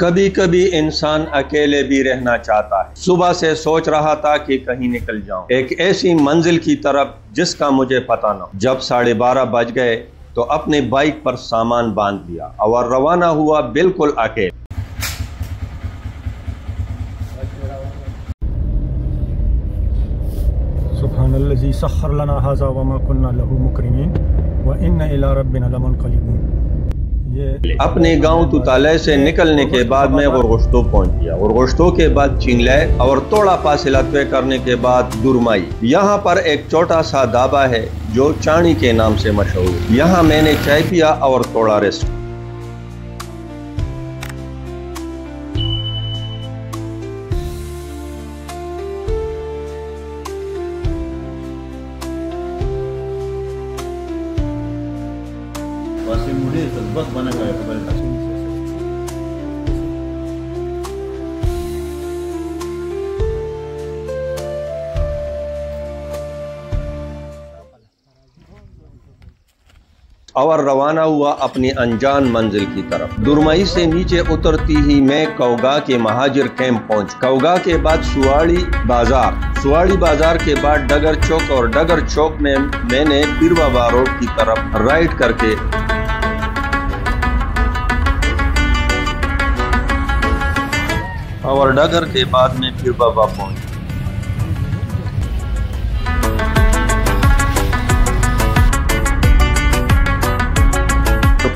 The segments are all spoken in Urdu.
کبھی کبھی انسان اکیلے بھی رہنا چاہتا ہے۔ صبح سے سوچ رہا تھا کہ کہیں نکل جاؤں، ایک ایسی منزل کی طرف جس کا مجھے پتہ نہ ہو۔ جب 12:30 بج گئے تو اپنے بائک پر سامان باندھ لیا اور روانہ ہوا بالکل اکیلے۔ سبحان الذی سخر لنا ھذا وما كنا له مقرنین وإنا إلی ربنا لمنقلبون۔ اپنے گاؤں توتالے سے نکلنے کے بعد میں غرغشتو پہنچ گیا۔ غرغشتو کے بعد چنگلے اور تھوڑا فاصلہ طے کرنے کے بعد درمائی۔ یہاں پر ایک چھوٹا سا ڈھابا ہے جو چانی کے نام سے مشہور ہے۔ یہاں میں نے چائے پیا اور تھوڑا ریسٹ۔ اور روانہ ہوا اپنی انجان منزل کی طرف۔ درمائی سے نیچے اترتی ہی میں کوگا کے مہاجر کیمپ پہنچ۔ کوگا کے بعد سواڑی بازار، سواڑی بازار کے بعد ڈگر چوک، اور ڈگر چوک میں نے پیر بابا روڈ کی طرف رائٹ کر کے اور ڈگر کے بعد میں پیر بابا پہنچ۔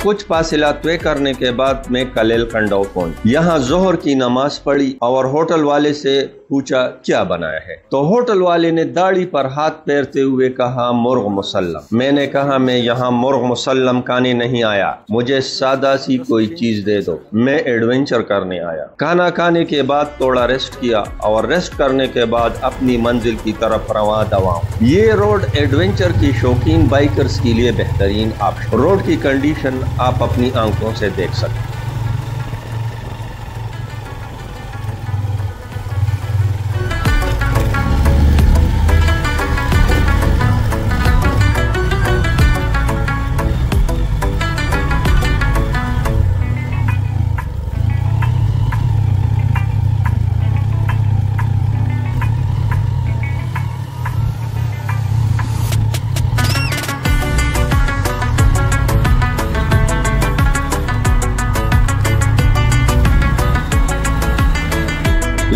کچھ فاصلہ طے کرنے کے بعد میں کلیل کنڈو پہنچ۔ یہاں ظہر کی نماز پڑھی اور ہوٹل والے سے پوچھا کیا بنایا ہے، تو ہوٹل والے نے داڑھی پر ہاتھ پھیرتے ہوئے کہا مرغ مسلم۔ میں نے کہا میں یہاں مرغ مسلم کھانے نہیں آیا، مجھے سادہ سی کوئی چیز دے دو، میں ایڈونچر کرنے آیا۔ کھانا کھانے کے بعد تھوڑا ریسٹ کیا اور ریسٹ کرنے کے بعد اپنی منزل کی طرف رواں ہوں۔ یہ روڈ ایڈونچر کی شوقین بائکرز کے لیے بہترین آپشن۔ روڈ کی کنڈیشن آپ اپنی آنکھوں سے دیکھ سکتے ہیں۔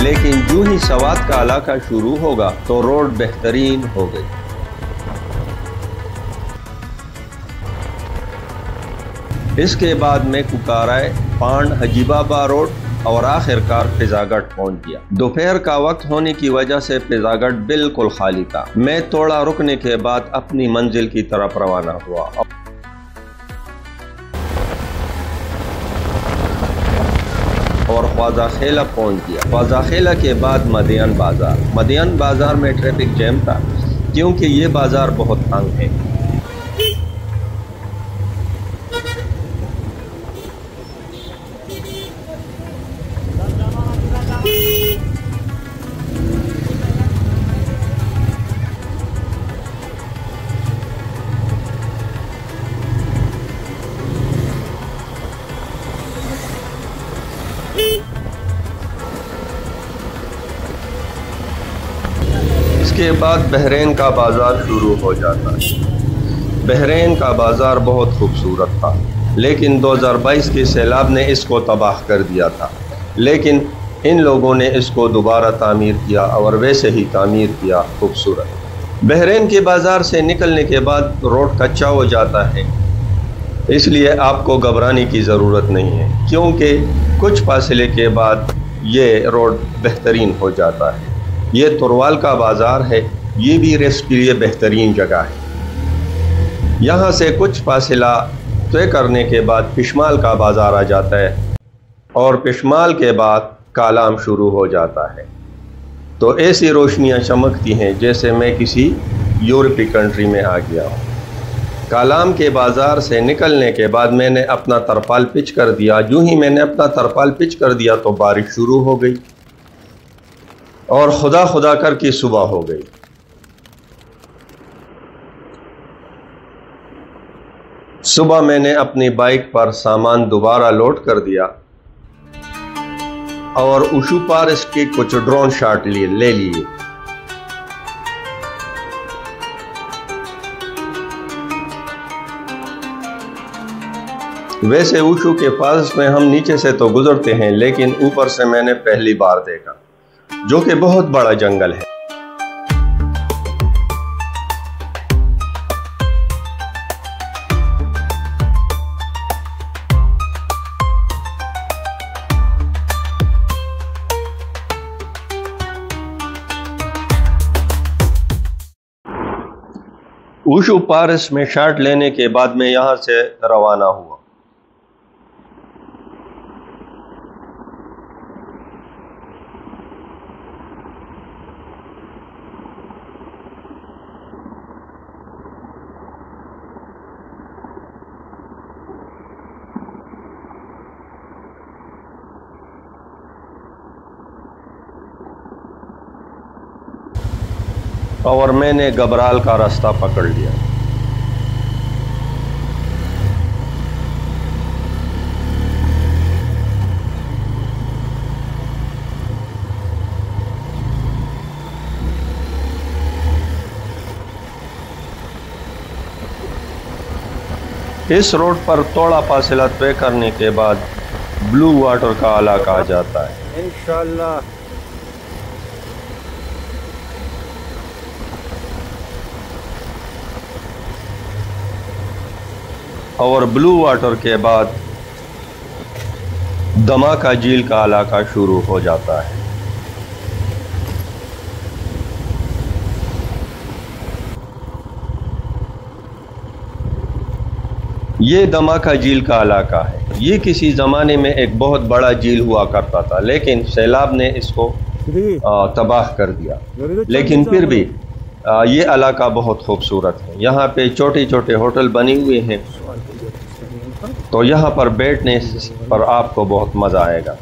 لیکن جو ہی سوات کا علاقہ شروع ہوگا تو روڈ بہترین ہو گئی۔ اس کے بعد میں ککارائے، پانڈ، حجی بابا روڈ اور آخر کار فضا گڑھ پہنچ گیا۔ دوپہر کا وقت ہونے کی وجہ سے فضا گڑھ بالکل خالی تھا۔ میں تھوڑا رکنے کے بعد اپنی منزل کی طرف روانہ ہوا اور خواجہ خیلہ پہنچ گیا۔ خواجہ خیلہ کے بعد مدین بازار۔ مدین بازار میں ٹریفک جیم تھا کیونکہ یہ بازار بہت تنگ ہے۔ اس کے بعد بحرین کا بازار شروع ہو جاتا ہے۔ بحرین کا بازار بہت خوبصورت تھا، لیکن 2022 کے سیلاب نے اس کو تباہ کر دیا تھا، لیکن ان لوگوں نے اس کو دوبارہ تعمیر کیا اور ویسے ہی تعمیر کیا خوبصورت۔ بحرین کے بازار سے نکلنے کے بعد روڈ کچا ہو جاتا ہے، اس لیے آپ کو گھبرانے کی ضرورت نہیں ہے، کیونکہ کچھ فاصلے کے بعد یہ روڈ بہترین ہو جاتا ہے۔ یہ تروال کا بازار ہے، یہ بھی ریسٹ کے لیے بہترین جگہ ہے۔ یہاں سے کچھ فاصلہ طے کرنے کے بعد پشمال کا بازار آ جاتا ہے اور پشمال کے بعد کالام شروع ہو جاتا ہے۔ تو ایسی روشنیاں چمکتی ہیں جیسے میں کسی یورپی کنٹری میں آ گیا ہوں۔ کالام کے بازار سے نکلنے کے بعد میں نے اپنا ترپال پچ کر دیا۔ جو ہی میں نے اپنا ترپال پچ کر دیا تو بارش شروع ہو گئی اور خدا خدا کر کے صبح ہو گئی۔ صبح میں نے اپنی بائک پر سامان دوبارہ لوڈ کر دیا اور اوشو پارس کے کچھ ڈرون شاٹ لے لیے۔ ویسے اوشو کے پاس میں ہم نیچے سے تو گزرتے ہیں، لیکن اوپر سے میں نے پہلی بار دیکھا، جو کہ بہت بڑا جنگل ہے۔ اوشو پارس میں شاٹ لینے کے بعد میں یہاں سے روانہ ہوا۔ اور میں نے گبرال کا راستہ پکڑ لیا۔ اس روڈ پر تھوڑا فاصلہ طے کرنے کے بعد بلو واٹر کا علاقہ آ جاتا ہے۔ انشاءاللہ اور بلو واٹر کے بعد دھماکہ جھیل کا علاقہ شروع ہو جاتا ہے۔ یہ دھماکہ جھیل کا علاقہ ہے۔ یہ کسی زمانے میں ایک بہت بڑا جھیل ہوا کرتا تھا، لیکن سیلاب نے اس کو تباہ کر دیا۔ لیکن پھر بھی یہ علاقہ بہت خوبصورت ہے۔ یہاں پہ چھوٹے چھوٹے ہوٹل بنے ہوئے ہیں، تو یہاں پر بیٹھنے پر آپ کو بہت مزہ آئے گا۔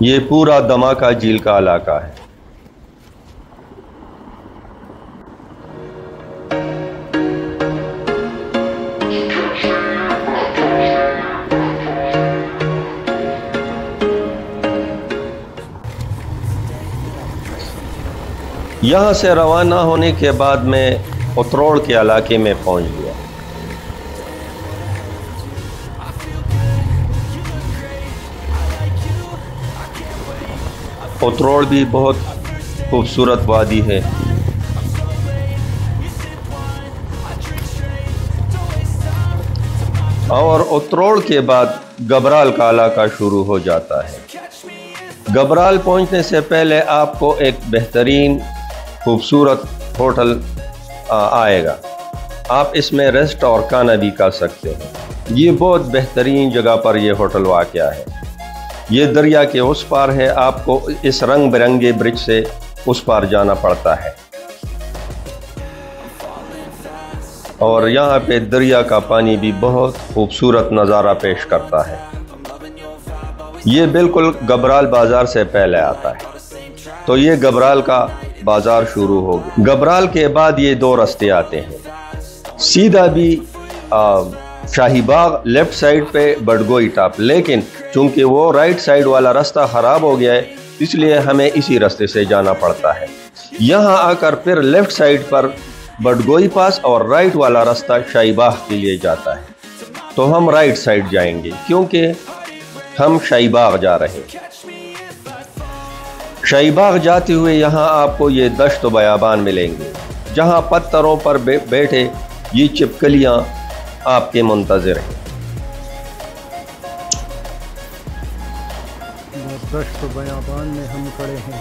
یہ پورا دھماکہ جھیل کا علاقہ ہے۔ یہاں سے روانہ ہونے کے بعد میں اتروڑ کے علاقے میں پہنچ گیا۔ اتروڑ بھی بہت خوبصورت وادی ہے۔ اور اتروڑ کے بعد گبرال کا علاقہ شروع ہو جاتا ہے۔ گبرال پہنچنے سے پہلے آپ کو ایک بہترین خوبصورت ہوٹل آئے گا۔ آپ اس میں ریسٹ اور کھانا بھی کر سکتے ہیں۔ یہ بہت بہترین جگہ پر یہ ہوٹل واقع ہے۔ یہ دریا کے اس پار ہے، آپ کو اس رنگ برنگے برج سے اس پار جانا پڑتا ہے، اور یہاں پہ دریا کا پانی بھی بہت خوبصورت نظارہ پیش کرتا ہے۔ یہ بالکل گبرال بازار سے پہلے آتا ہے، تو یہ گبرال کا بازار شروع ہو گیا۔ گبرال کے بعد یہ دو راستے آتے ہیں، سیدھا بھی شاہی باغ لیفٹ سائڈ پہ بڈگوئی ٹاپ، لیکن چونکہ وہ رائٹ سائڈ والا راستہ خراب ہو گیا ہے، اس لیے ہمیں اسی راستے سے جانا پڑتا ہے۔ یہاں آ کر پھر لیفٹ سائڈ پر بڈگوئی پاس اور رائٹ والا راستہ شاہی باغ کے لیے جاتا ہے، تو ہم رائٹ سائڈ جائیں گے کیونکہ ہم شاہی باغ جا رہے ہیں۔ شاہی باغ جاتے ہوئے یہاں آپ کو یہ دشت و بیابان ملیں گے، جہاں پتھروں پر بیٹھے یہ چپکلیاں آپ کے منتظر ہیں۔ دشت و بیابان میں ہم کھڑے ہیں۔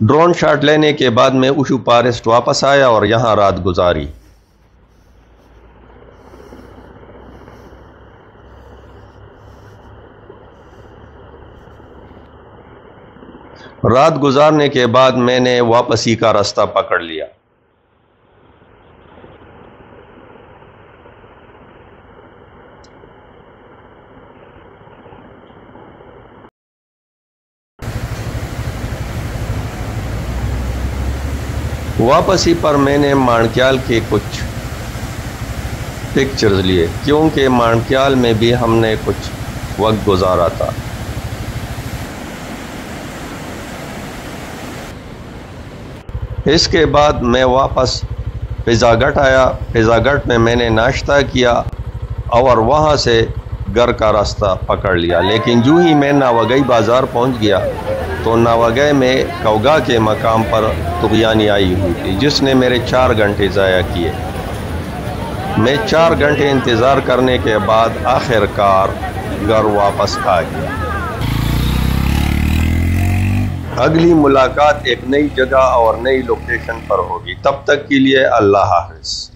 ڈرون شاٹ لینے کے بعد میں اوشو فارسٹ واپس آیا اور یہاں رات گزاری۔ رات گزارنے کے بعد میں نے واپسی کا راستہ پکڑ لیا۔ واپسی پر میں نے مانکیال کے کچھ پکچرز لیے کیونکہ مانکیال میں بھی ہم نے کچھ وقت گزارا تھا۔ اس کے بعد میں واپس پیزا گھٹ آیا۔ پیزا گھٹ میں نے ناشتہ کیا اور وہاں سے گھر کا راستہ پکڑ لیا، لیکن جو ہی میں ناوگئی بازار پہنچ گیا تو ناوگئی میں کوگا کے مقام پر طغیانی آئی ہوئی تھی جس نے میرے 4 گھنٹے ضائع کیے۔ میں 4 گھنٹے انتظار کرنے کے بعد آخر کار گھر واپس آ گیا۔ اگلی ملاقات ایک نئی جگہ اور نئی لوکیشن پر ہوگی، تب تک کے لیے اللہ حافظ۔